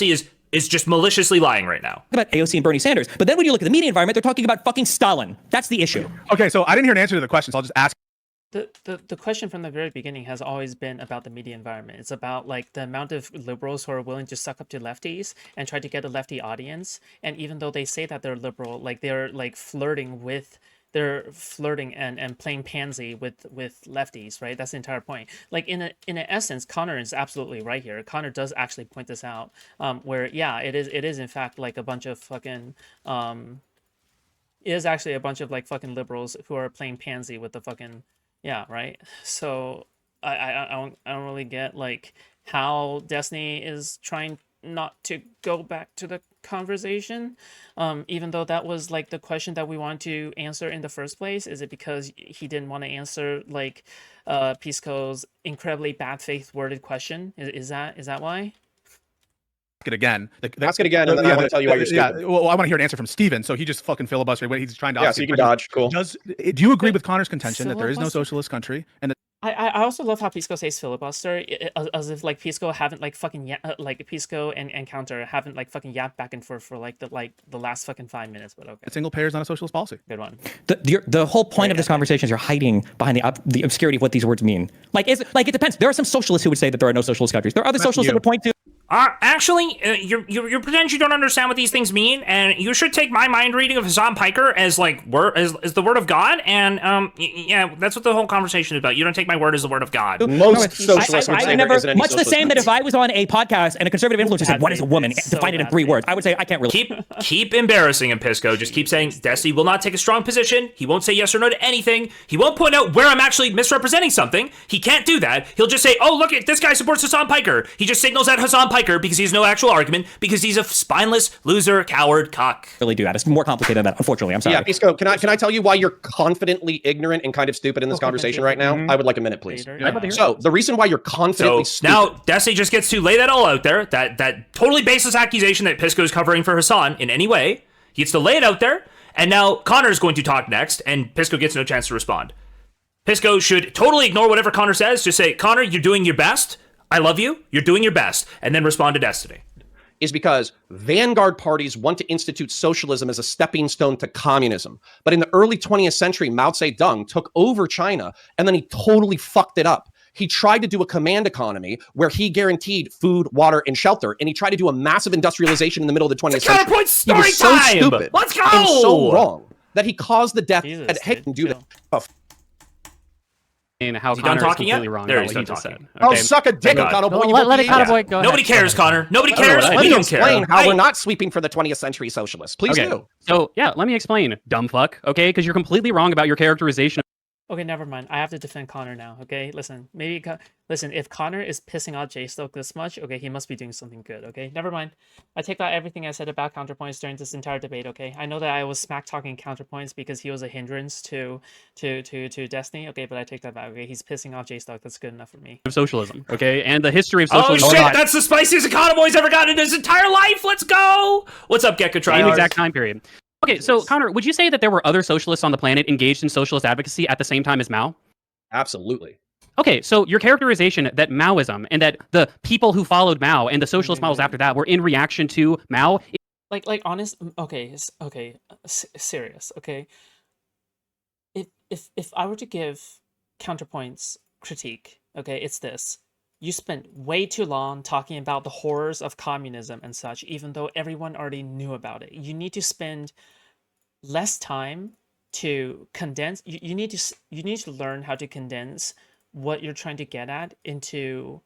is just maliciously lying right now. About AOC and Bernie Sanders. But then when you look at the media environment, they're talking about fucking Stalin. That's the issue. Okay, so I didn't hear an answer to the question, so I'll just ask. The question from the very beginning has always been about the media environment. It's about like the amount of liberals who are willing to suck up to lefties and try to get a lefty audience. And even though they say that they're liberal, like they're like flirting and playing pansy with lefties, right? That's the entire point. Like in essence, Connor is absolutely right here. Connor does actually point this out, where yeah, it is in fact like a bunch of fucking it is actually a bunch of like fucking liberals who are playing pansy with the fucking yeah, right. So I don't really get like how Destiny is trying not to go back to the conversation, even though that was like the question that we wanted to answer in the first place. Is it because he didn't want to answer like Pisco's incredibly bad faith worded question? Is that why? It again. Ask it again, and then I want to tell you why you're stupid. Yeah, well, I want to hear an answer from Steven, so he just fucking filibustered. He's trying to. Yeah, so you can dodge. Cool. Do you agree with Connor's contention that there is no socialist country, and that I also love how Pisco says filibuster, as if like Pisco haven't like fucking like Pisco and Counter haven't like fucking yapped back and forth for like the last fucking 5 minutes. But okay, single payer is not a socialist policy. Good one. The whole point of this conversation is you're hiding behind the obscurity of what these words mean. Like it depends. There are some socialists who would say that there are no socialist countries. There are other socialists that would point to. Actually, you pretend you don't understand what these things mean, and you should take my mind reading of Hassan Piker as like as the word of God, and yeah, that's what the whole conversation is about. You don't take my word as the word of God. Most socialists would say there isn't any much the same that if I was on a podcast and a conservative influencer said, "What is a woman?" Define it in 3 words. I would say I can't really keep embarrassing him, Pisco. Just keep saying Desi will not take a strong position. He won't say yes or no to anything. He won't point out where I'm actually misrepresenting something. He can't do that. He'll just say, "Oh, look at this guy supports Hassan Piker." He just signals at Hassan Piker because he has no actual argument, because he's a spineless loser, coward, cock. Really do that. It's more complicated than that, unfortunately. I'm sorry. Yeah, Pisco, can I tell you why you're confidently ignorant and kind of stupid in this conversation right now? I would like a minute, please. So the reason why you're confidently stupid. Now Desi just gets to lay that all out there, that totally baseless accusation that Pisco is covering for Hassan in any way. He gets to lay it out there, and now Connor's going to talk next, and Pisco gets no chance to respond. Pisco should totally ignore whatever Connor says. Just say, Connor, you're doing your best. I love you. You're doing your best. And then respond to Destiny. Is because vanguard parties want to institute socialism as a stepping stone to communism. But in the early 20th century, Mao Zedong took over China, and then he totally fucked it up. He tried to do a command economy where he guaranteed food, water, and shelter, and he tried to do a massive industrialization in the middle of the 20th century. Counterpoint story he was so time! stupid Let's go! and so wrong that he caused the death. Jesus, Hey, can do that. Oh, And how Is he done Connor is talking yet? completely wrong There about he's what he done just said. talking. Oh, Okay. suck a dick, God. Connor boy. Let it Connor boy go ahead. Nobody cares, Connor. Nobody cares. Let We me don't explain care. how we're not sweeping for the 20th century socialists. Please Okay. do. So yeah, let me explain, dumb fuck. Okay, because you're completely wrong about your characterization. Okay, never mind. I have to defend Connor now. Okay, listen. Listen. If Connor is pissing out Jstlk this much, okay, he must be doing something good. Okay, never mind. I take back everything I said about counterpoints during this entire debate. Okay, I know that I was smack talking counterpoints because he was a hindrance to Destiny. Okay, but I take that back. Okay, he's pissing off Jstlk. That's good enough for me. Of socialism, okay, and the history of Oh socialism. shit, that's the spiciest Economoy's ever gotten in his entire life. Let's go. What's up, Gekka Same Tryhards? exact time period. Okay, so Connor, would you say that there were other socialists on the planet engaged in socialist advocacy at the same time as Mao? Absolutely. Okay, so your characterization that Maoism and that the people who followed Mao and the socialist models after that were in reaction to Mao. Like honest. Okay, serious. Okay. If I were to give counterpoints critique, okay, it's this. You spent way too long talking about the horrors of communism and such, even though everyone already knew about it. You need to spend less time to condense. You need to learn how to condense what you're trying to get at into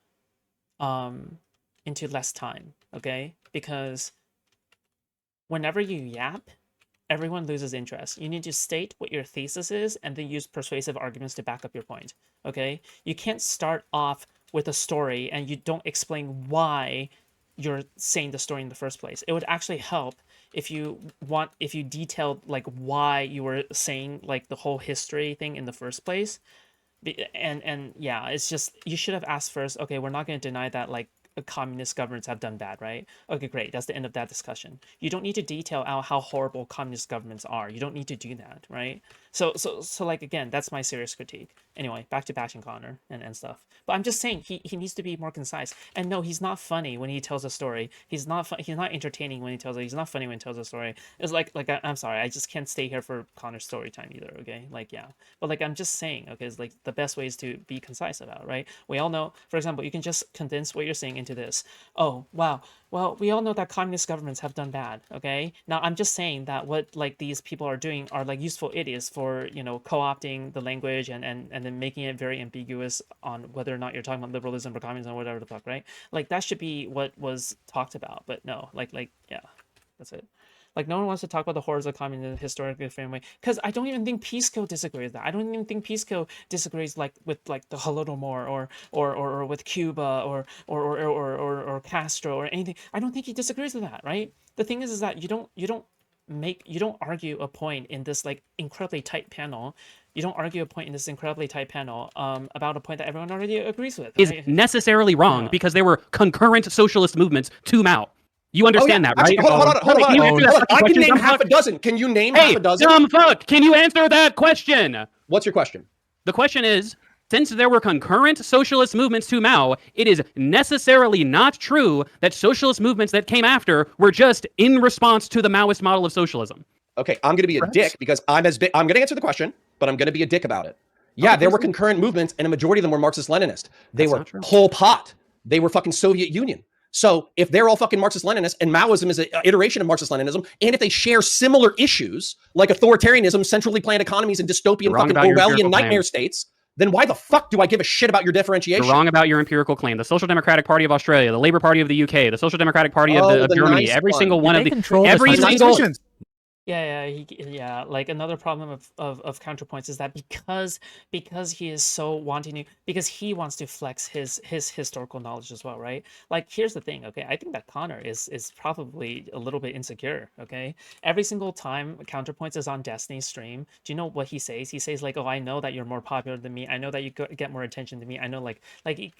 less time, okay? Because whenever you yap, everyone loses interest. You need to state what your thesis is and then use persuasive arguments to back up your point, okay? You can't start off with a story and you don't explain why you're saying the story in the first place. It would actually help if you detailed like why you were saying like the whole history thing in the first place. And yeah, it's just, you should have asked first, okay, we're not going to deny that like communist governments have done bad, right? Okay, great. That's the end of that discussion. You don't need to detail out how horrible communist governments are. You don't need to do that, right? So like, again, that's my serious critique. Anyway, back to bashing Connor and stuff. But I'm just saying he needs to be more concise. And no, he's not funny when he tells a story. He's not entertaining when he tells it. He's not funny when he tells a story. It's like I'm sorry, I just can't stay here for Connor's story time either. Okay, like yeah. But like I'm just saying, okay, it's like the best way is to be concise about it, right? We all know, for example, you can just condense what you're saying into this. Oh wow. Well, we all know that communist governments have done bad, okay? Now, I'm just saying that what, like, these people are doing are, like, useful idiots for, you know, co-opting the language and then making it very ambiguous on whether or not you're talking about liberalism or communism or whatever the fuck, right? Like, that should be what was talked about, but no, like, yeah, that's it. Like, no one wants to talk about the horrors of communism historically framework, because I don't even think Pisco disagrees with that. I don't even think Pisco disagrees like with like the Holodomor or with Cuba or Castro or anything. I don't think he disagrees with that, right? The thing is that you don't argue a point in this like incredibly tight panel. You don't argue a point in this incredibly tight panel about a point that everyone already agrees with. Is right? necessarily wrong because there were concurrent socialist movements to Mao. You understand that, right? Actually, hold on. Can you answer that I can question, name dumb half a fuck? dozen. Can you name Hey, half a dozen? dumb fuck! Can you answer that question? What's your question? The question is, since there were concurrent socialist movements to Mao, it is necessarily not true that socialist movements that came after were just in response to the Maoist model of socialism. Okay, I'm going to be a dick because I'm going to answer the question, but I'm going to be a dick about it. Yeah, there were concurrent movements, and a majority of them were Marxist-Leninist. They were Pol Pot. They were fucking Soviet Union. So if they're all fucking Marxist-Leninists and Maoism is an iteration of Marxist-Leninism, and if they share similar issues like authoritarianism, centrally planned economies, and dystopian fucking Orwellian nightmare states, then why the fuck do I give a shit about your differentiation? You're wrong about your empirical claim. The Social Democratic Party of Australia, the Labour Party of the UK, the Social Democratic Party of Germany, nice every one. single one of They the control the every United single Nations. Yeah. Like another problem of counterpoints is that because he is so wanting to, because he wants to flex his historical knowledge as well, right? Like here's the thing, okay? I think that Connor is probably a little bit insecure, okay? Every single time Counterpoints is on Destiny's stream, do you know what he says? He says like, "Oh, I know that you're more popular than me. I know that you get more attention than me. I know like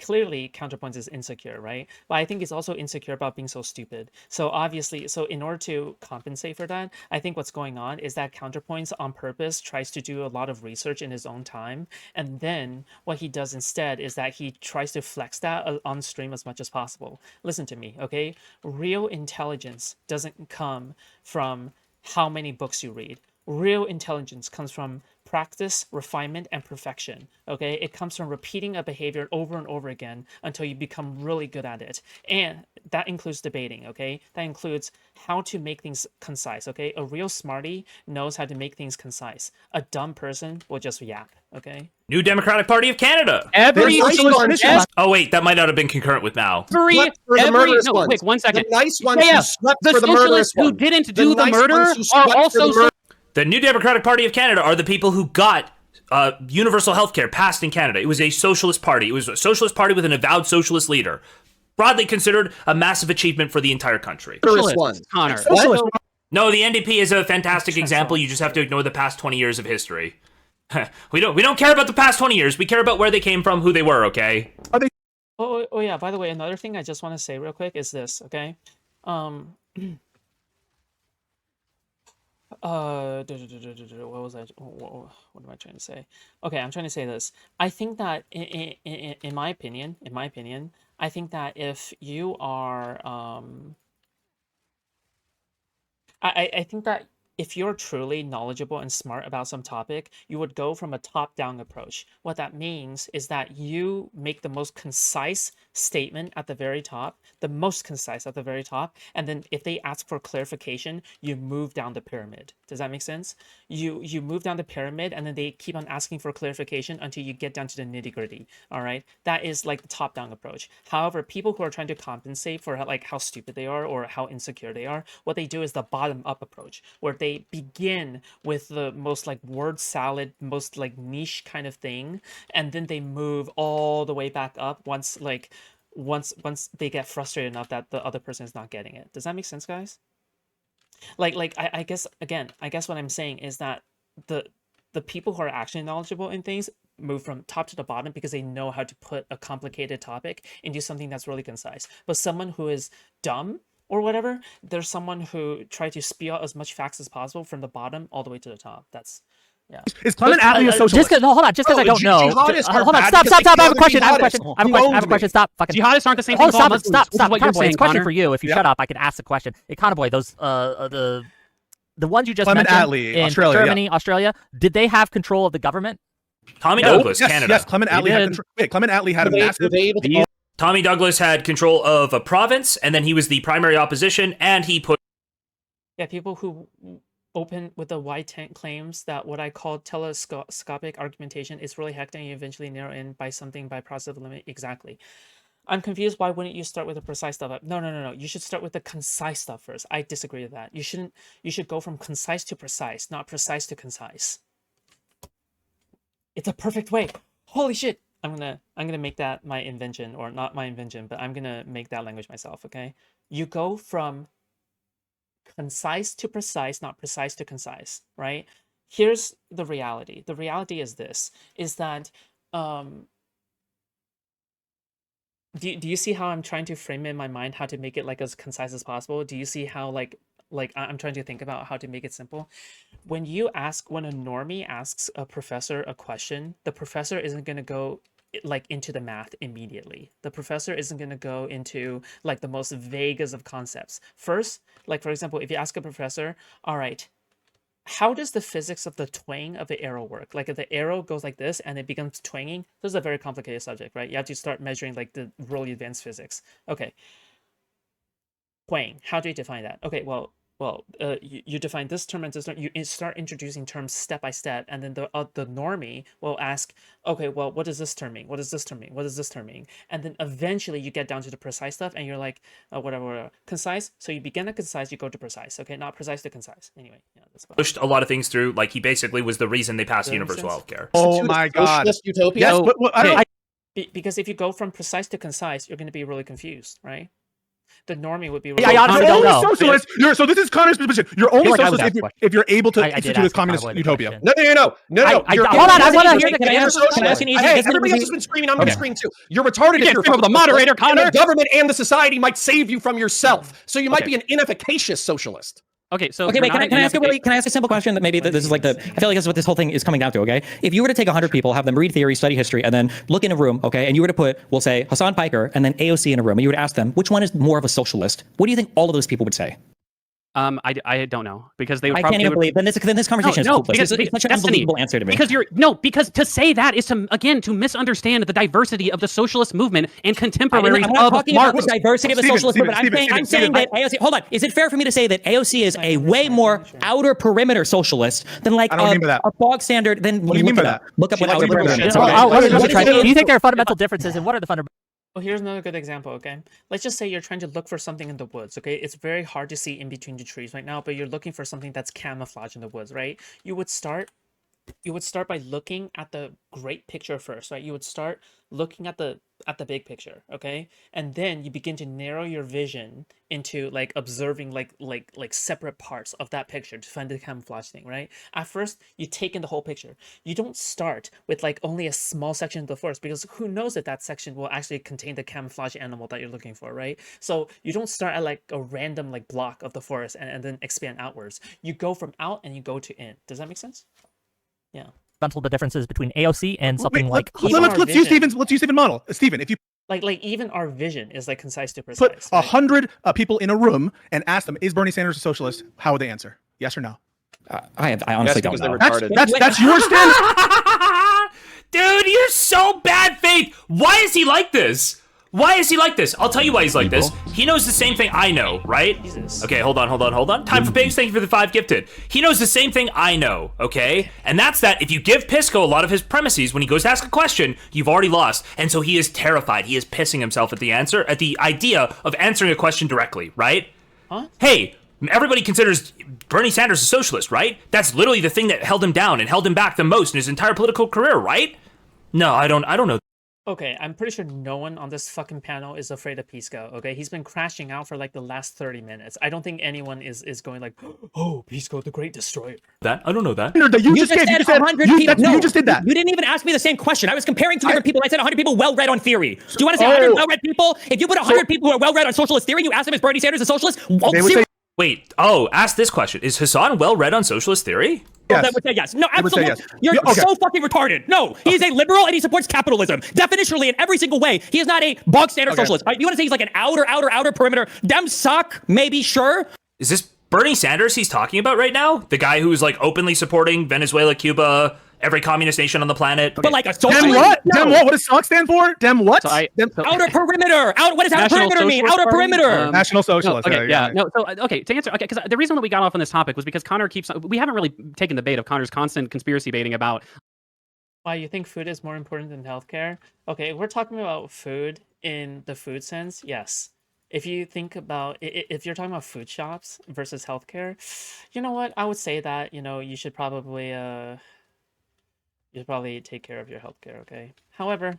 clearly Counterpoints is insecure, right? But I think he's also insecure about being so stupid. So obviously, so in order to compensate for that, I think what's going on is that Counterpoints on purpose tries to do a lot of research in his own time, and then what he does instead is that he tries to flex that on stream as much as possible. Listen to me, okay? Real intelligence doesn't come from how many books you read. Real intelligence comes from practice, refinement, and perfection. Okay, it comes from repeating a behavior over and over again until you become really good at it, and that includes debating. Okay, that includes how to make things concise. Okay, a real smarty knows how to make things concise. A dumb person will just yap. Okay. New Democratic Party of Canada. every Oh wait, that might not have been concurrent with Mao. wait, 1 second. The nice ones who slept the for the murderous socialists who ones. didn't do the nice murder ones who are slept for also the mur- The New Democratic Party of Canada are the people who got universal health care passed in Canada. It was a socialist party. It was a socialist party with an avowed socialist leader. Broadly considered a massive achievement for the entire country. murderous ones. Connor. No, the NDP is a fantastic example. You just have to ignore the past 20 years of history. We don't care about the past 20 years. We care about where they came from, who they were, okay? Oh yeah, by the way, another thing I just want to say real quick is this, okay? What was I? What am I trying to say? Okay, I'm trying to say this. I think that in my opinion, I think that if you are, I think that if you're truly knowledgeable and smart about some topic, you would go from a top-down approach. What that means is that you make the most concise statement at the very top, and then if they ask for clarification, you move down the pyramid. Does that make sense? You move down the pyramid, and then they keep on asking for clarification until you get down to the nitty-gritty. All right, that is like the top-down approach. However, people who are trying to compensate for like how stupid they are or how insecure they are, what they do is the bottom-up approach, where they begin with the most like word salad, most like niche kind of thing, and then they move all the way back up once they get frustrated enough that the other person is not getting it. Does that make sense, guys? I guess what I'm saying is that the people who are actually knowledgeable in things move from top to the bottom because they know how to put a complicated topic into something that's really concise. But someone who is dumb or whatever, there's someone who tries to spew out as much facts as possible from the bottom all the way to the top. That's yeah. Is Clement Attlee a socialist? Hold on, just because I don't know. Hold on, stop. I have a question. I have a question. Stop. Fucking. Jihadists aren't the same thing. Stop. What you're saying, It's a question Connor. for you. If you shut up, I can ask the question. Econoboy, those the ones you just Clement mentioned Attlee, in Australia, Germany, Australia, did they have control of the government? Tommy Douglas, Canada. Yes, Clement Attlee had control. Wait, Clement Attlee had a massive. Tommy Douglas had control of a province, and then he was the primary opposition, and he put. Yeah, people who open with the wide tent claims that what I call telescopic argumentation is really hectic and you eventually narrow in by something by process of limit. Exactly. I'm confused. Why wouldn't you start with the precise stuff? No. You should start with the concise stuff first. I disagree with that. You shouldn't. You should go from concise to precise, not precise to concise. It's a perfect way. Holy shit. I'm gonna make that my invention, or not my invention, but I'm gonna make that language myself. Okay. You go from concise to precise, not precise to concise, right? Here's the reality. The reality is this, is that, do you see how I'm trying to frame in my mind how to make it like as concise as possible? Do you see how like I'm trying to think about how to make it simple? When a normie asks a professor a question, the professor isn't going to go like into the math immediately. The professor isn't going to go into like the most vaguest of concepts. First, like for example, if you ask a professor, all right, how does the physics of the twang of the arrow work? Like if the arrow goes like this and it becomes twanging, this is a very complicated subject, right? You have to start measuring like the really advanced physics. Okay. Twang, how do you define that? Okay, well, you define this term and this term. You start introducing terms step by step, and then the normie will ask, okay, well, what does this term mean? What does this term mean? What does this term mean? And then eventually you get down to the precise stuff, and you're like, whatever. Concise. So you begin at concise, you go to precise. Okay, not precise to concise. Anyway, yeah, that's fine. Pushed a lot of things through. Like he basically was the reason they passed universal healthcare. Oh my God! Socialist utopia. Yes, but I don't. Because if you go from precise to concise, you're going to be really confused, right? The normie would be really I honestly don't know. Socialist. So this is Connor's position. You're only socialist if you're able to institute this communist utopia. No. Hold on, I want to hear the Can I ask an easy? Hey, everybody else has been screaming. I'm going to scream too. You're retarded. You can't scream over the moderator, Connor. The government and the society might save you from yourself. So you might be an inefficacious socialist. Okay, so Okay, wait, can I ask a simple question that maybe this is like I feel like this is what this whole thing is coming down to, okay? If you were to take 100 people, have them read theory, study history, and then look in a room, okay, and you were to put, we'll say, Hassan Piker and then AOC in a room, and you would ask them, which one is more of a socialist? What do you think all of those people would say? I don't know, because they would I probably... can't even believe, then this conversation is hopeless. It's such an unbelievable answer to me. Because to say that is to misunderstand the diversity of the socialist movement and contemporaries I'm not of talking about Marx. the diversity of the socialist movement. I'm saying that AOC, hold on, is it fair for me to say that AOC is a way more outer perimeter socialist than like a bog standard? Then what do you mean by that? Look up what outer perimeter is. Do you think there are fundamental differences, and what are the fundamental? Well, here's another good example, okay? Let's just say you're trying to look for something in the woods, okay? It's very hard to see in between the trees right now, but you're looking for something that's camouflaged in the woods, right? You would start by looking at the great picture first, right? You would start looking at the big picture, okay? And then you begin to narrow your vision into like observing like separate parts of that picture to find the camouflage thing, right? At first, you take in the whole picture. You don't start with like only a small section of the forest, because who knows if that section will actually contain the camouflage animal that you're looking for, right? So you don't start at like a random like block of the forest and then expand outwards. You go from out and you go to in. Does that make sense? Yeah. The differences between AOC and something like... Let's use Stephen's model. Stephen, if you like even our vision is like concise to precise. Put 100 people in a room and ask them, is Bernie Sanders a socialist? How would they answer? Yes or no? I honestly don't know. That's your standard. Dude, you're so bad faith. Why is he like this? Why is he like this? I'll tell you why he's like this. He knows the same thing I know, right? Jesus. Okay, hold on. Time for pigs. Thank you for the 5 gifted. He knows the same thing I know, okay? And that's that if you give Pisco a lot of his premises when he goes to ask a question, you've already lost. And so he is terrified. He is pissing himself at the idea of answering a question directly, right? Huh? Hey, everybody considers Bernie Sanders a socialist, right? That's literally the thing that held him down and held him back the most in his entire political career, right? No, I don't know. Okay, I'm pretty sure no one on this fucking panel is afraid of Pisco. Okay, he's been crashing out for like the last 30 minutes. I don't think anyone is going like, oh, Pisco, the Great Destroyer. That I don't know that. You just said gave. 100 people. No, you just did that. You didn't even ask me the same question. I was comparing two different people. I said 100 people well-read on theory. Do you want to say 100 well-read people? If you put 100 people who are well-read on socialist theory, you ask them, is Bernie Sanders a socialist? Well, They would say Wait, ask this question. Is Hassan well read on socialist theory? yes. That would say yes. No, They would say absolutely. yes. You're Yeah, okay. so fucking retarded. No, he's a liberal and he supports capitalism. Definitionally, in every single way. He is not a bog standard socialist. Right? You want to say he's like an outer perimeter? Dem suck, maybe, sure. Is this Bernie Sanders he's talking about right now? The guy who's like openly supporting Venezuela, Cuba, every communist nation on the planet? But like a socialist? Dem what? No. Dem what? What does SOC stand for? Dem what? So Outer perimeter. What does outer National perimeter mean? Socialist Outer Party? perimeter. National Socialist. Okay, yeah, no. So okay, to answer, okay, because the reason that we got off on this topic was because Connor keeps. We haven't really taken the bait of Connor's constant conspiracy baiting about. Why, you think food is more important than healthcare? Okay, we're talking about food in the food sense, yes. If you think about, if you're talking about food shops versus healthcare, you know what? I would say that, you should probably take care of your healthcare, okay? However,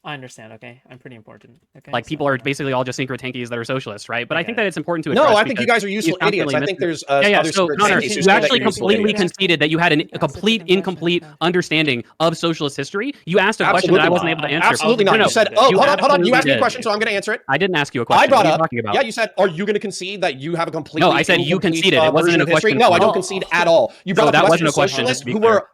I understand, okay? I'm pretty important, okay? Like people are basically all just syncrotankies that are socialists, right? But I think that it's important to No, address I think you because guys are useful you constantly idiots. I miss think it. there's yeah. other So Connor, Tankies who you say that actually you're useful completely idiots. conceded that you had a complete incomplete understanding of socialist history. You asked a question that I wasn't able to answer. Absolutely not. No, You said, you hold on. You asked me a did. question, so I'm going to answer it. I didn't ask you a question. I brought what are up. you talking about? Yeah, you said, are you going to concede that you have a complete? No, I said you conceded. It wasn't version a of history? question. No, I don't Oh. concede at all. You brought No, up that Western wasn't a question, socialists just to be who clear. were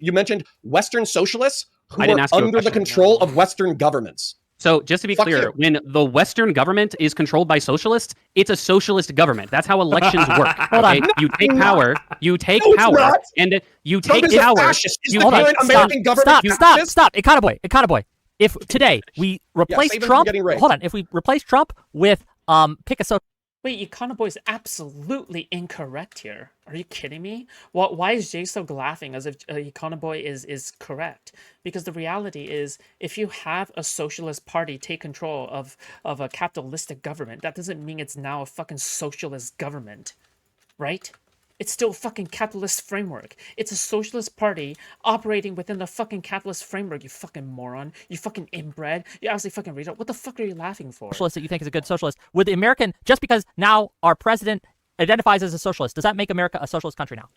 you mentioned Western socialists who I didn't were ask you a under the question. control of Western governments. So just to be Fuck clear, you. when the Western government is controlled by socialists, it's a socialist government. That's how elections work. Hold on. okay? You take power, No, it's not. and you Trump take is a power. fascist. Is You the Hold on. current American government Stop. fascist? Econoboy. If today we replace save him from Trump, getting raped. hold on. If we replace Trump with pick a Wait, Econoboy is absolutely incorrect here. Are you kidding me? Why is Jstlk laughing as if Econoboy is correct? Because the reality is, if you have a socialist party take control of a capitalistic government, that doesn't mean it's now a fucking socialist government, right? It's still a fucking capitalist framework. It's a socialist party operating within the fucking capitalist framework, you fucking moron. You fucking inbred. You absolutely fucking retard. What the fuck are you laughing for? socialist that you think is a good socialist, would the American, just because now our president identifies as a socialist, does that make America a socialist country now?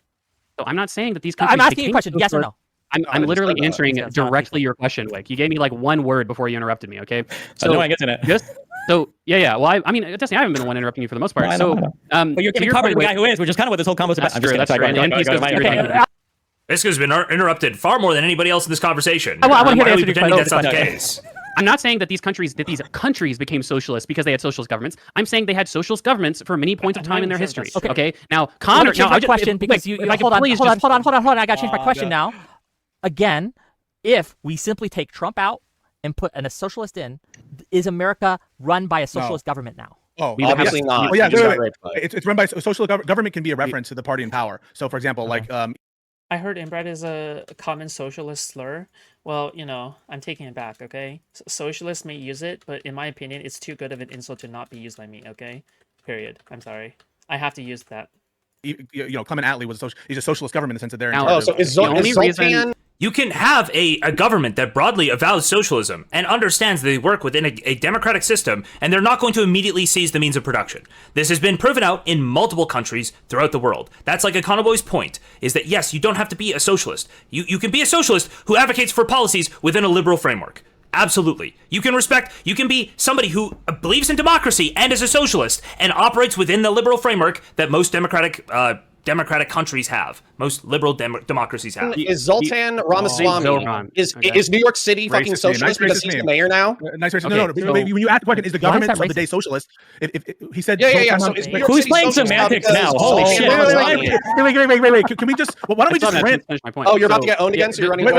So I'm not saying that these countries. I'm asking you a became question, yes or socialist. no? I'm literally answering That's not directly your question, Wick. You gave me like one word before you interrupted me. Okay. So no one gets in it. Yeah. Well, I mean, Destiny, I haven't been the one interrupting you for the most part. I know. But you're to giving your cover to point, the guy Wick, who is, which is kind of what this whole convo is about. That's true. That's true. And he's Pisco's been interrupted far more than anybody else in this conversation. I want to hear Why the are we answer to pretending your that's not the question. case? I'm not saying that these countries became socialist because they had socialist governments. I'm saying they had socialist governments for many points of time in their history. Okay. Okay. Now, Let me Connor, change my question because you hold on. I got to change my question now. Again, if we simply take Trump out and put a socialist in, is America run by a socialist government now? Oh, We would Obviously yes. not. Oh, yeah, You just wait, got wait. raped by it. It's run by social government can be a reference to the party in power. So, for example, like I heard inbred is a common socialist slur. Well, I'm taking it back, okay? Socialists may use it, but in my opinion, it's too good of an insult to not be used by me, okay? Period. I'm sorry. I have to use that. Clement Attlee was he's a socialist government in the sense that they're in Now- charge Oh, of- so is The only reason- Zoltan? You can have a government that broadly avows socialism and understands they work within a democratic system, and they're not going to immediately seize the means of production. This has been proven out in multiple countries throughout the world. That's like Econoboy's point, is that yes, you don't have to be a socialist. You can be a socialist who advocates for policies within a liberal framework. Absolutely. You can be somebody who believes in democracy and is a socialist and operates within the liberal framework that most democratic countries have. Most liberal democracies have. Is Zoltan Ramaswamy Zoran. is Okay. New York City fucking Racist name. socialist Nice because racist he's the name. mayor now? Nice racist. Okay, No. so- When you ask the question, is the Why is government that of the day racist? socialist? If he said, Yeah. So Zoltan- is New wait, York Who's City playing socialist semantics because now? Holy Zoltan shit. Ramaswamy- wait. Can we just? Why don't we just rant? finish my point. Oh, you're about to So- get owned again, so you're running Wait.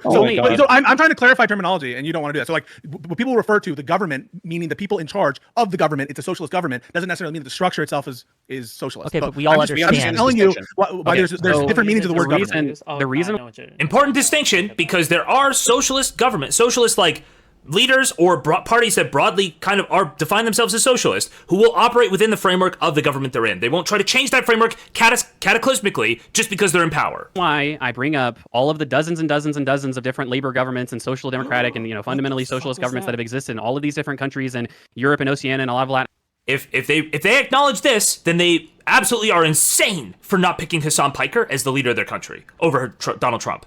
Oh my God. So I'm trying to clarify terminology, and you don't want to do that. So like, when people refer to the government, meaning the people in charge of the government, it's a socialist government, doesn't necessarily mean that the structure itself is socialist. Okay, So but we all I'm just understand. telling you distinction. why there's so different meanings of the word reason- government. the reason- Important distinction, because there are socialist governments, socialist like leaders or parties that broadly kind of define themselves as socialist, who will operate within the framework of the government they're in. They won't try to change that framework cataclysmically just because they're in power. Why I bring up all of the dozens and dozens and dozens of different labor governments and social democratic and fundamentally socialist governments that have existed in all of these different countries in Europe and Oceania and a lot of Latin. If they acknowledge this, then they absolutely are insane for not picking Hassan Piker as the leader of their country over Donald Trump.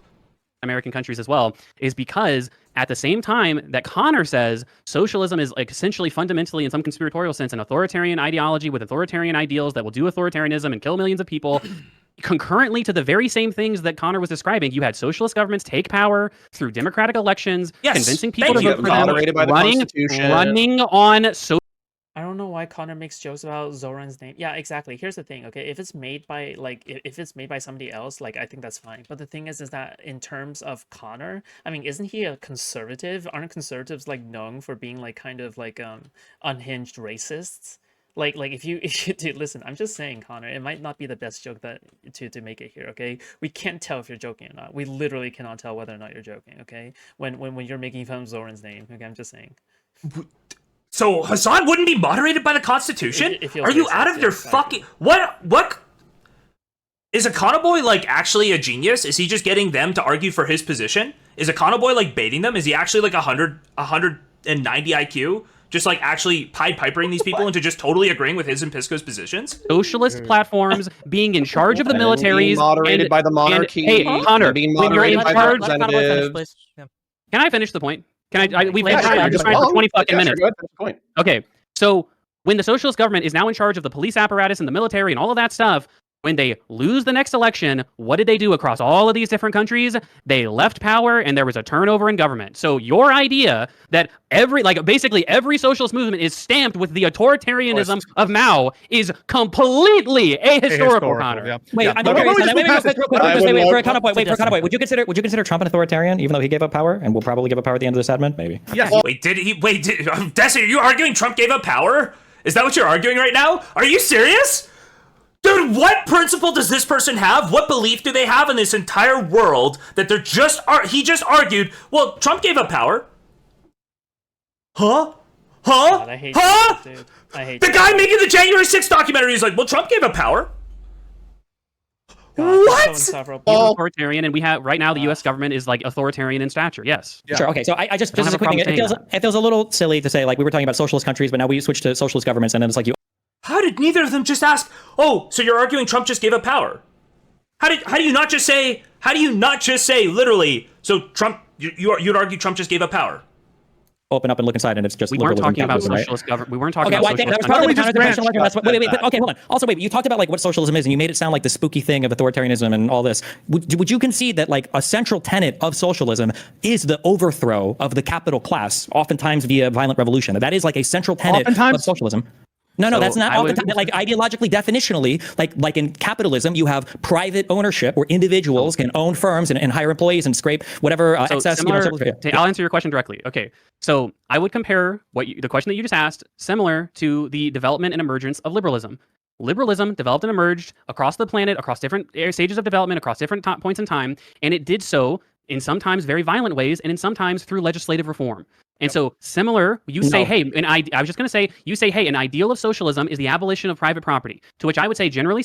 American countries as well, is because at the same time that Connor says socialism is like essentially fundamentally in some conspiratorial sense an authoritarian ideology with authoritarian ideals that will do authoritarianism and kill millions of people, concurrently to the very same things that Connor was describing, you had socialist governments take power through democratic elections, convincing people to vote for them, running on I don't know why Connor makes jokes about Zoran's name. Yeah, exactly. Here's the thing, okay? If it's made by if it's made by somebody else, I think that's fine. But the thing is that in terms of Connor, I mean, isn't he a conservative? Aren't conservatives known for being unhinged racists? If you dude, listen, I'm just saying, Connor, it might not be the best joke that to make it here, okay? We can't tell if you're joking or not. We literally cannot tell whether or not you're joking, okay? When you're making fun of Zoran's name, okay? I'm just saying. So Hassan wouldn't be moderated by the Constitution? Are you out of your fucking... What? Is Econoboy, actually a genius? Is he just getting them to argue for his position? Is Econoboy, baiting them? Is he actually, 190 IQ? Just, actually Pied Pipering these people into just totally agreeing with his and Pisco's positions? Socialist platforms, being in charge of the militaries... moderated by the monarchy. Hey, Connor, being when you're in moderated by charge... representatives. Can I finish the point? We've been Yeah, trying for 20 fucking minutes. Sure, good point. Okay, so when the socialist government is now in charge of the police apparatus and the military and all of that stuff, when they lose the next election, what did they do across all of these different countries? They left power and there was a turnover in government. So your idea that basically every socialist movement is stamped with the authoritarianism of Mao is completely ahistorical, Connor. Yeah. Wait, Yeah. I'm But curious. let me just Wait, pass for a counterpoint. Would you consider Trump an authoritarian, even though he gave up power, and will probably give up power at the end of this admin? Maybe. Yes. Desi, are you arguing Trump gave up power? Is that what you're arguing right now? Are you serious? Dude, what principle does this person have? What belief do they have in this entire world that he just argued, well, Trump gave up power? Huh? God, I hate Trump, dude. I hate the guy making the January 6th documentary is like, well, Trump gave up power. God, What? He's authoritarian, and we have right now the U.S. government is authoritarian in stature. Yes. Yeah. Sure. Okay. So I just don't as a have a quick thing, problem it feels a little silly to say we were talking about socialist countries, but now we switched to socialist governments, and then it's you. How did neither of them just ask, oh, so you're arguing Trump just gave up power? How do you not just say literally, so Trump, you'd argue Trump just gave up power? Open up and look inside, and it's just We weren't liberalism, talking about capitalism, socialist government. We weren't talking Okay, about well, I think that socialist was countries. probably the Why don't we just counter-conventional argument. branch Okay, hold on. Also, wait, you talked about what socialism is, and you made it sound like the spooky thing of authoritarianism and all this. Would you concede that a central tenet of socialism is the overthrow of the capital class, oftentimes via violent revolution? That is a central tenet of socialism. No, So that's not I would- oftentimes. Ideologically, definitionally, like in capitalism, you have private ownership where individuals can own firms and hire employees and scrape whatever So excess. I'll answer your question directly. Okay, so I would compare the question that you just asked similar to the development and emergence of liberalism. Liberalism developed and emerged across the planet, across different stages of development, across different points in time, and it did so in sometimes very violent ways, and in sometimes through legislative reform. And so similar, you say, hey, I was just going to say, you say, hey, an ideal of socialism is the abolition of private property, to which I would say generally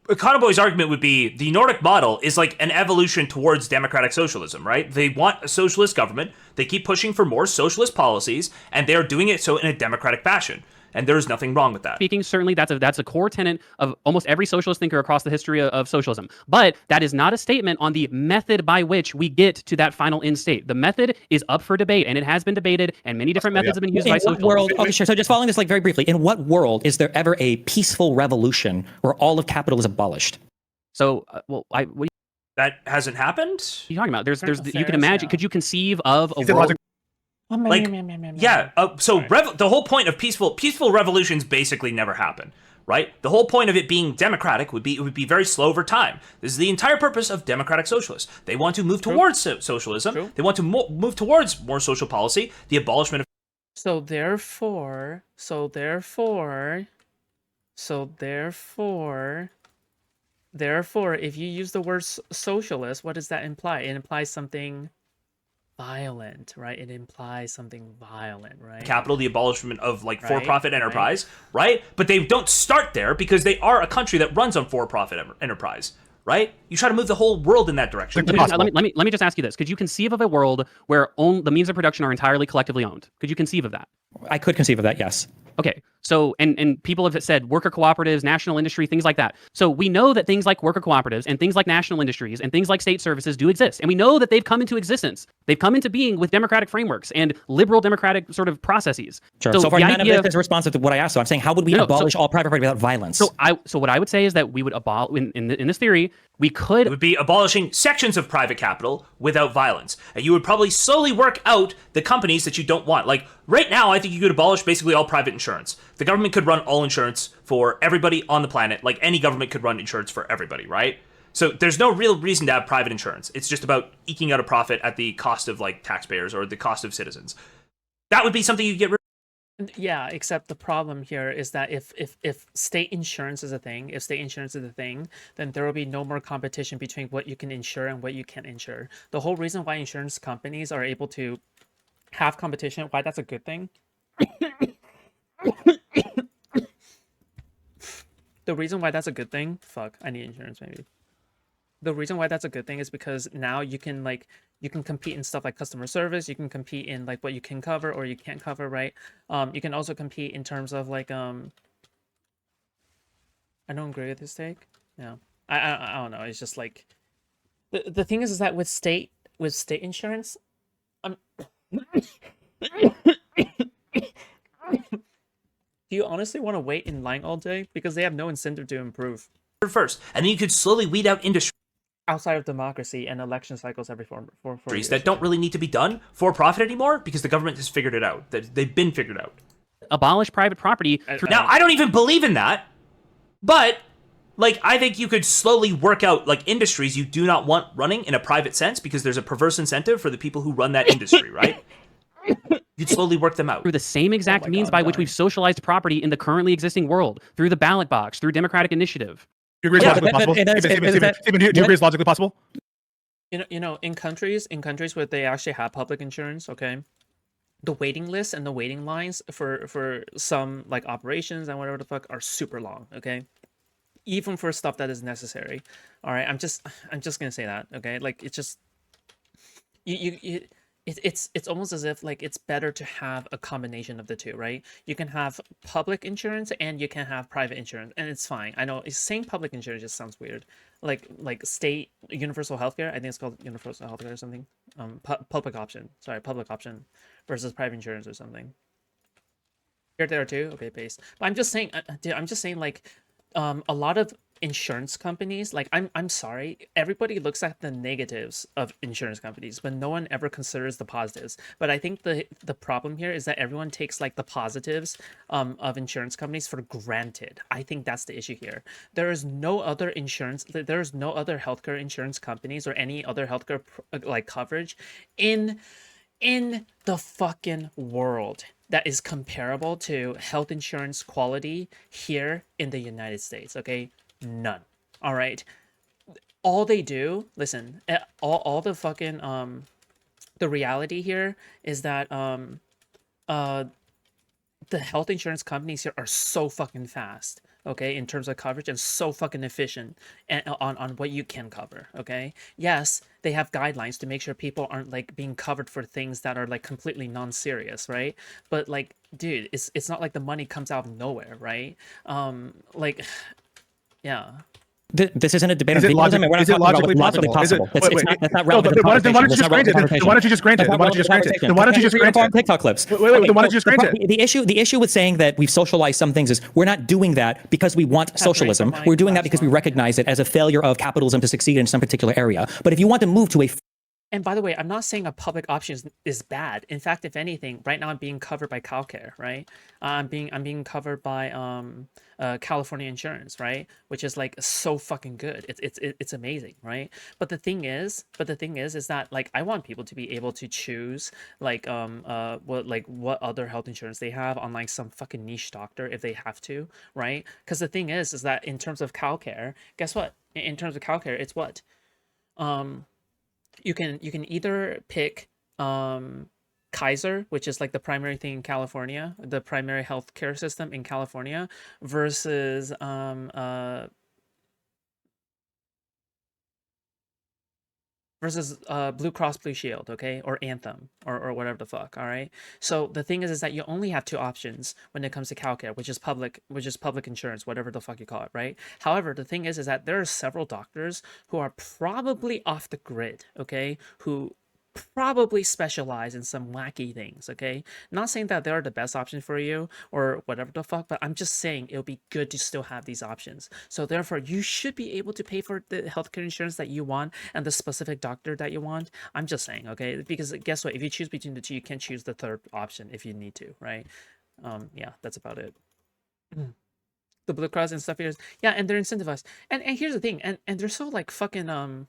Econoboy's argument would be the Nordic model is an evolution towards democratic socialism, right? They want a socialist government. They keep pushing for more socialist policies, and they are doing it so in a democratic fashion. And there's nothing wrong with that. speaking, certainly that's a core tenet of almost every socialist thinker across the history of socialism. But that is not a statement on the method by which we get to that final end state. The method is up for debate, and it has been debated, and many different methods have been used by socialists. Okay, sure. So just following this very briefly, in what world is there ever a peaceful revolution where all of capital is abolished? So, That hasn't happened? What are you talking about? There's you fair can imagine. now. Could you conceive of a Is it world? logic- The whole point of peaceful revolutions basically never happen, right? The whole point of it being democratic would be very slow over time. This is the entire purpose of democratic socialists. They want to move towards socialism. True. They want to move towards more social policy, the abolishment of So therefore, if you use the word socialist, what does that imply? It implies something violent, right? It implies something violent, right? Capital, the abolishment of like Right, for-profit enterprise, right? But they don't start there because they are a country that runs on for-profit enterprise, right? You try to move the whole world in that direction. Let me just ask you this: could you conceive of a world where the means of production are entirely collectively owned? Could you conceive of that? I could conceive of that, yes. Okay, so and people have said worker cooperatives, national industry, things like that. So we know that things like worker cooperatives and things like national industries and things like state services do exist, and we know that they've come into existence. They've come into being with democratic frameworks and liberal democratic sort of processes. Sure. So far, none of this is responsive to what I asked. So I'm saying, how would we abolish all private property without violence? So what I would say is that we would abolish in this theory. We could. It would be abolishing sections of private capital without violence. And you would probably slowly work out the companies that you don't want. Like, right now, I think you could abolish basically all private insurance. The government could run all insurance for everybody on the planet. Like, any government could run insurance for everybody, right? So there's no real reason to have private insurance. It's just about eking out a profit at the cost of, like, taxpayers or the cost of citizens. That would be something you get rid of. Yeah, except the problem here is that if state insurance is a thing, then there will be no more competition between what you can insure and what you can't insure. The whole reason why insurance companies are able to have competition, why that's a good thing. The reason why that's a good thing, fuck, I need insurance maybe. The reason why that's a good thing is because now you can compete in stuff like customer service. You can compete in like what you can cover or you can't cover, right? You can also compete in terms of like I don't agree with this take. No, I don't know. It's just like the thing is that with state insurance, do you honestly want to wait in line all day because they have no incentive to improve? First, and then you could slowly weed out industries outside of democracy and election cycles every 4 years. That don't really need to be done for profit anymore because the government has figured it out. They've been figured out. Abolish private property. Now, I don't even believe in that, but like I think you could slowly work out like industries you do not want running in a private sense because there's a perverse incentive for the people who run that industry, right? You'd slowly work them out. Through the same exact means by which we've socialized property in the currently existing world, through the ballot box, through democratic initiative. Do you agree it's logically possible? Stephen, do you agree it's logically possible? You know, in countries where they actually have public insurance, okay, the waiting lists and the waiting lines for some like operations and whatever the fuck are super long, okay? Even for stuff that is necessary. All right, I'm just gonna say that, okay? Like it's just it's almost as if like it's better to have a combination of the two, right? You can have public insurance and you can have private insurance, and it's fine. I know saying public insurance just sounds weird, like state universal healthcare. I think it's called universal healthcare or something. Public option versus private insurance or something. You're there too, okay, base. But I'm just saying, dude, I'm just saying like, a lot of insurance companies, like I'm sorry, everybody looks at the negatives of insurance companies, but no one ever considers the positives. But I think the problem here is that everyone takes like the positives of insurance companies for granted. I think that's the issue here. There is no other healthcare insurance companies or any other healthcare like coverage in the fucking world that is comparable to health insurance quality here in the United States, okay? None. All right. All they do, listen, all the fucking the reality here is that the health insurance companies here are so fucking fast, okay, in terms of coverage, and so fucking efficient and on what you can cover, okay? Yes, they have guidelines to make sure people aren't like being covered for things that are like completely non-serious, right? But like, dude, it's not like the money comes out of nowhere, right? Like, yeah. This isn't a debate on fatalism, and we're not talking about what's logically possible. That's not relevant. Why don't you just grant it? Why don't you just grant it? Why don't you just grant it? Why don't you just grant it? TikTok clips. Wait, why don't you just grant it? The issue with saying that we've socialized some things is we're not doing that because we want socialism. We're doing that because we recognize it as a failure of capitalism to succeed in some particular area. But if you want to move to a And by the way, I'm not saying a public option is bad. In fact, if anything, right now I'm being covered by CalCare, right? I'm being covered by California insurance, right? Which is like so fucking good. It's amazing, right? But the thing is that like I want people to be able to choose like what other health insurance they have on like some fucking niche doctor if they have to, right? Because the thing is that in terms of CalCare, guess what? In terms of CalCare, it's what? You can either pick Kaiser, which is like the primary thing in California, the primary healthcare system in California, versus Blue Cross Blue Shield, okay, or Anthem, or whatever the fuck. All right. So the thing is that you only have two options when it comes to CalCare, which is public insurance, whatever the fuck you call it, right? However, the thing is that there are several doctors who are probably off the grid, okay, who probably specialize in some wacky things, okay? Not saying that they're the best option for you or whatever the fuck, but I'm just saying it'll be good to still have these options. So therefore, you should be able to pay for the healthcare insurance that you want and the specific doctor that you want. I'm just saying, okay? Because guess what? If you choose between the two, you can choose the third option if you need to, right? Yeah, that's about it. The Blue Cross and stuff here is, yeah, and they're incentivized. And here's the thing, and they're so like fucking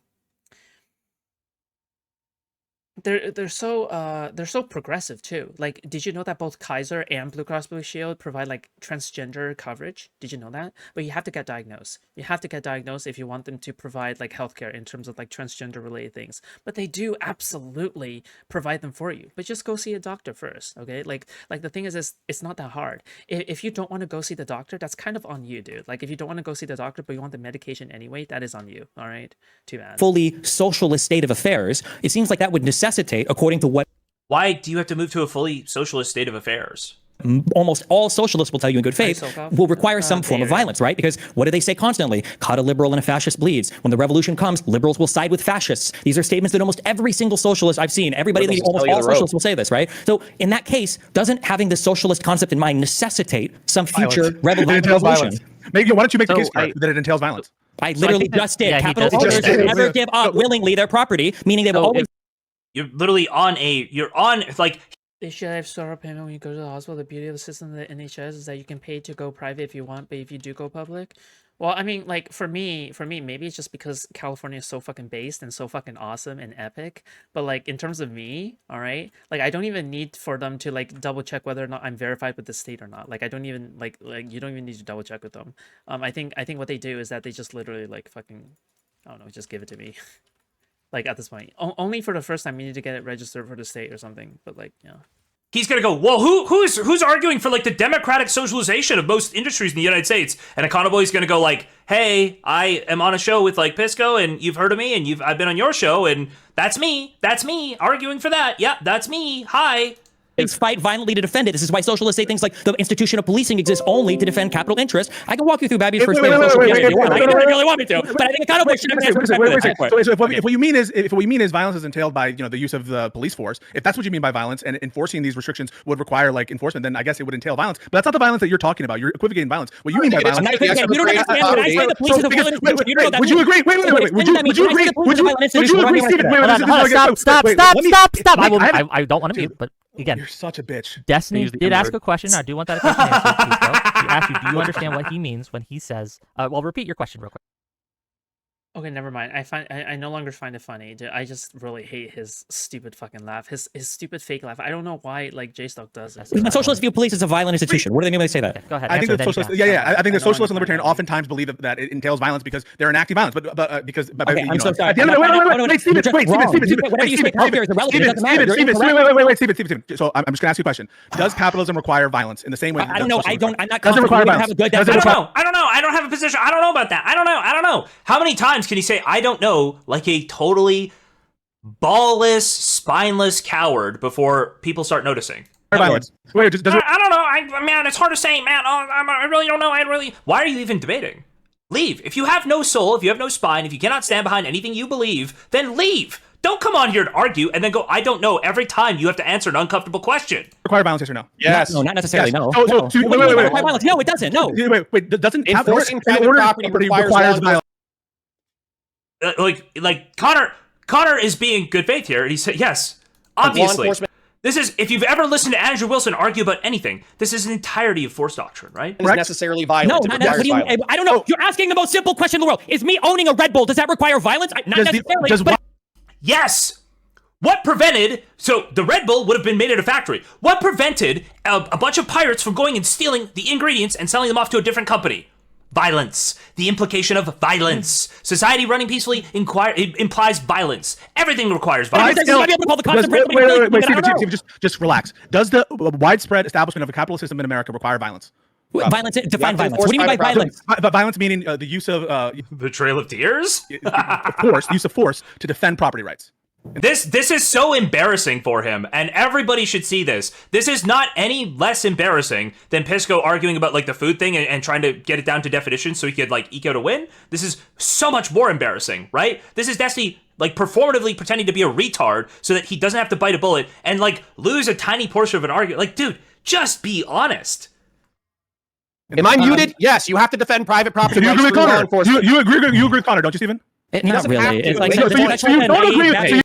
they're so progressive too. Like, did you know that both Kaiser and Blue Cross Blue Shield provide like transgender coverage? Did you know that? But you have to get diagnosed. You have to get diagnosed if you want them to provide like healthcare in terms of like transgender related things. But they do absolutely provide them for you. But just go see a doctor first, okay? Like the thing is it's not that hard. If you don't want to go see the doctor, that's kind of on you, dude. Like if you don't want to go see the doctor but you want the medication anyway, that is on you. All right, too bad. Fully socialist state of affairs, it seems like that would necessitate, according to what Why do you have to move to a fully socialist state of affairs? almost all socialists will tell you in good faith, will require some form of violence, right? Because what do they say constantly? Cut a liberal and a fascist bleeds. When the revolution comes, liberals will side with fascists. These are statements that almost every single socialist I've seen, everybody, almost all socialists will say this, right? So in that case, doesn't having the socialist concept in mind necessitate some future revolution? Maybe why don't you make the case that it entails violence? I literally just did. Yeah, Capital does. owners should never give up willingly their property, meaning they will always. You're literally you're on like. They should have startup payment when you go to the hospital. The beauty of the system of the NHS is that you can pay to go private if you want, but if you do go public, well, I mean, like for me, maybe it's just because California is so fucking based and so fucking awesome and epic. But like in terms of me, all right, like I don't even need for them to like double check whether or not I'm verified with the state or not. Like I don't even like you don't even need to double check with them. I think what they do is that they just literally like fucking, I don't know, just give it to me. Like at this point, only for the first time you need to get it registered for the state or something. But like, yeah. He's gonna go, well, who's arguing for like the democratic socialization of most industries in the United States? And Econoboy's gonna go like, hey, I am on a show with like Pisco, and you've heard of me, and I've been on your show, and that's me arguing for that. Yeah, that's me. Hi. Fight violently to defend it. This is why socialists say things like the institution of policing exists only to defend capital interests. I can walk you through Babby's first day of social media if you want. I don't really want me to, but I think Econoboy should have an answer. So if what you mean is violence is entailed by the use of the police force, if that's what you mean by violence, and enforcing these restrictions would require like enforcement, then I guess it would entail violence. But that's not the violence that you're talking about. You're equivocating violence. What you mean by violence? You don't understand when I say the police is a violent institution. You know what that Would you agree? Wait. Would you agree? Would you agree, Stephen? Stop. I don't want to mute, but again, you're such a bitch. Destiny did ask a question. I do want that question answered. He asked you, do you understand what he means when he says, well, repeat your question real quick. Okay, never mind. I no longer find it funny. I just really hate his stupid fucking laugh. His stupid fake laugh. I don't know why like Jstlk does this. The socialists view police as a violent institution. What do they mean when they say that? Okay, go ahead. I think the socialists, I think the socialists and libertarian oftentimes believe that it entails violence because they're enacting violence. But because I'm so sorry. At the end of the wait, Stephen. Whatever you say, healthcare is irrelevant. It doesn't matter. Wait, Stephen. So I'm just gonna ask you a question. Does capitalism require violence in the same way? I don't know. I'm not. Does it require violence? I don't know. I don't have a position. I don't know about that. I don't know. How many times can you say I don't know like a totally ballless, spineless coward before people start noticing? Violence. Wait, I don't know. Man, it's hard to say, man. I really don't know. Why are you even debating? Leave. If you have no soul, if you have no spine, if you cannot stand behind anything you believe, then leave. Don't come on here to argue and then go, I don't know, every time you have to answer an uncomfortable question. Require violence, yes or no? Yes. No, not necessarily. Yes. No. Wait. No, it doesn't. No. Wait. Doesn't enforcing private property requires violence? Like Connor is being good faith here, and he said yes, obviously. This is, if you've ever listened to Andrew Wilson argue about anything, this is an entirety of force doctrine, right? It's necessarily violent. No, not necessarily. I don't know. You're asking the most simple question in the world. Is me owning a Red Bull, does that require violence? Not necessarily. Yes. What prevented, so the Red Bull would have been made at a factory. What prevented a bunch of pirates from going and stealing the ingredients and selling them off to a different company? violence. The implication of violence. Society running peacefully implies violence. Everything requires violence. Wait, Stephen, just relax. Does the widespread establishment of a capitalist system in America require violence? Violence. Define violence. What do you mean by violence? Violence meaning the use of The Trail of Tears? use of force to defend property rights. This is so embarrassing for him, and everybody should see this. This is not any less embarrassing than Pisco arguing about like the food thing and trying to get it down to definition so he could like eke out a win. This is so much more embarrassing, right? This is Destiny like performatively pretending to be a retard so that he doesn't have to bite a bullet and like lose a tiny portion of an argument. Like, dude, just be honest. Am I muted? Yes, you have to defend private property. So you rights agree with through law Connor? enforcement. You agree with Connor, don't you, Stephen? Not really. It's like So you don't agree with me.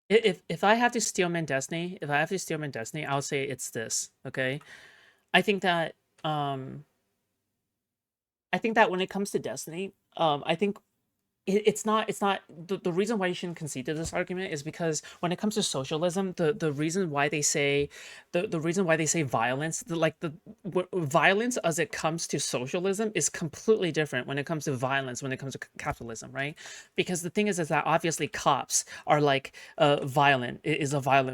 If I have to steelman Destiny, I would say it's this. Okay, I think that when it comes to Destiny, I think it's not the reason why you shouldn't concede to this argument is because when it comes to socialism, the reason why they say violence, violence as it comes to socialism is completely different when it comes to violence when it comes to capitalism, right? Because the thing is that obviously cops are like a violent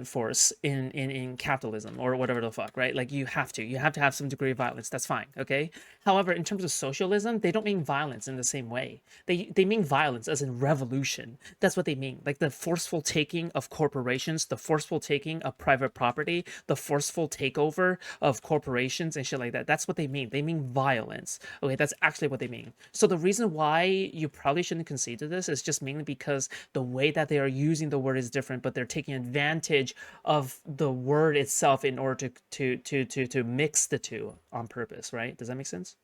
force in capitalism or whatever the fuck, right? Like you have to have some degree of violence. That's fine, okay? However, in terms of socialism, they don't mean violence in the same way. They mean violence as in revolution. That's what they mean. Like the forceful taking of corporations, the forceful taking of private property, the forceful takeover of corporations and shit like that. That's what they mean. They mean violence. Okay, that's actually what they mean. So the reason why you probably shouldn't concede to this is just mainly because the way that they are using the word is different, but they're taking advantage of the word itself in order to mix the two on purpose, right? Does that make sense?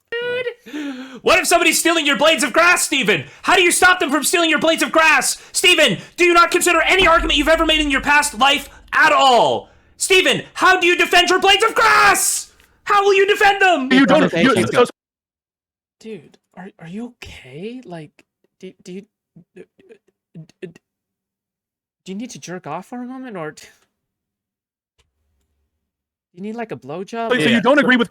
What if somebody's stealing your blades of grass, Steven? How do you stop them from stealing your blades of grass? Steven, do you not consider any argument you've ever made in your past life at all? Steven, how do you defend your blades of grass? How will you defend them? Dude, are you okay? Like, do you need to jerk off for a moment, or do you need like a blowjob? So you don't agree with